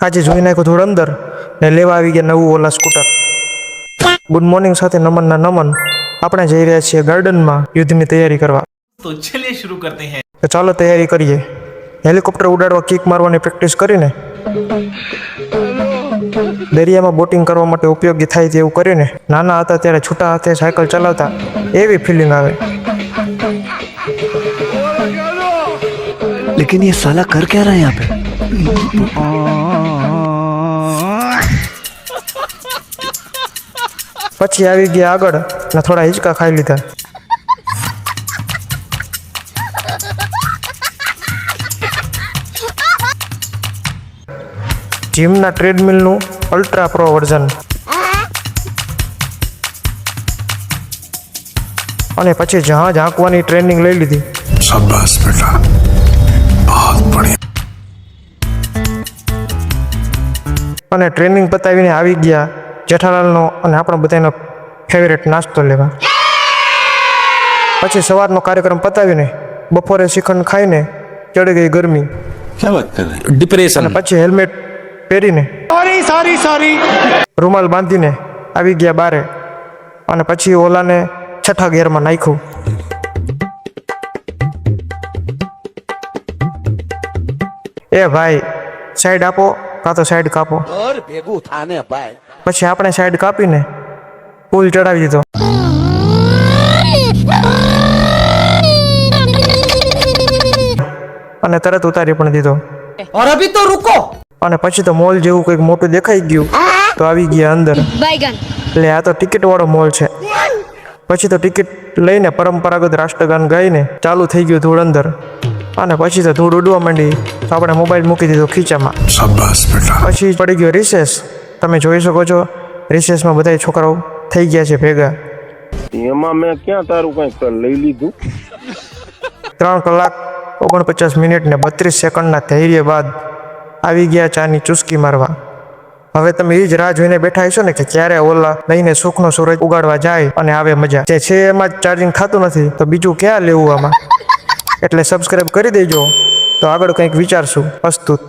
આજે જોઈ નાખ્યું થોડું અંદર ને લેવા આવી ગયા નવું ઓલા સ્કૂટર. ગુડ મોર્નિંગ સાથે નમનના નમન. આપણે જઈ રહ્યા છીએ ગાર્ડનમાં યુદ્ધની તૈયારી કરવા. तो चलिए शुरू करते हैं. તો ચાલો તૈયારી કરીએ. હેલિકોપ્ટર ઉડાડવા કિક મારવાની પ્રેક્ટિસ કરીને દરિયામાં બોટિંગ કરવા માટે ઉપયોગી થાય તેવું કરીને નાના હતા ત્યારે છૂટા હાથે સાયકલ ચલાવતા એવી ફિલિંગ આવે. लेकिन ये साला कर क्या रहा है यहाँ पे? પછી આવી ગયા આગળ ને થોડા હિંચકા ખાઈ લીધા. જીમના ટ્રેડમિલનું અલ્ટ્રા પ્રો વર્ઝન. અને પછી જહાજ હાંકવાની ટ્રેનિંગ લઈ લીધી. शाबाश बेटा, बहुत बढ़िया. અને ટ્રેનિંગ પતાવીને આવી ગયા જેઠાલાલનો અને આપણો બધાનો ફેવરેટ નાસ્તો લેવા. પછી સવારનો કાર્યક્રમ પતાવીને બપોરે શ્રીખંડ ખાઈને ચડી ગઈ ગરમી. क्या बात कर रहे हैं? डिप्रेशन. અને પછી હેલ્મેટ પહેરીને રૂમાલ બાંધીને આવી ગયા બારે. અને પછી ઓલાને છઠ્ઠા ગેરમાં નાખ્યું. એ ભાઈ સાઈડ આપો કાં તો સાઈડ કાપો. ભેગું થાને ભાઈ. પછી આપણે સાઈડ કાપીને પુલ ચડાવી દીધો. અને તરત ઉતારી પણ દીધો. और अभी तो रुको. અને પછી તો મોલ જેવું કંઈક મોટું દેખાઈ ગયું તો આવી ગયા અંદર. बैगन એટલે આ તો ટિકિટ વાળો મોલ છે. પછી તો ટિકિટ લઈને પરંપરાગત રાષ્ટ્રગાન ગાઈને ચાલુ થઈ ગયું ધૂળ અંદર. અને પછી તો ધૂળ ઉડવા માંડી તો આપણે મોબાઈલ મૂકી દીધો ખીચામાં. शाबाश बेटा. પછી પડી ગયો રિસેસ. તમે જોઈ શકો છો રિસેસમાં બધા છોકરાઓ થઈ ગયા છે ભેગા. એમાં મેં ક્યાં તારું કંઈક લઈ લીધું? 3 કલાક 49 મિનિટ ને 32 સેકન્ડના ધૈર્ય બાદ આવી ગયા ચાની ચુસ્કી મારવા. હવે તમે એ જ રાહ જોઈને બેઠા હશો ને કે ક્યારે ઓલા લઈને સુખનો સૂરજ ઉગાડવા જાય અને આવે મજા. જે છે એમાં જ ચાર્જિંગ થતું નથી તો બીજું ક્યાં લેવું આમાં. એટલે સબસ્ક્રાઈબ કરી દેજો તો આગળ કંઈક વિચારશું. પ્રસ્તુત.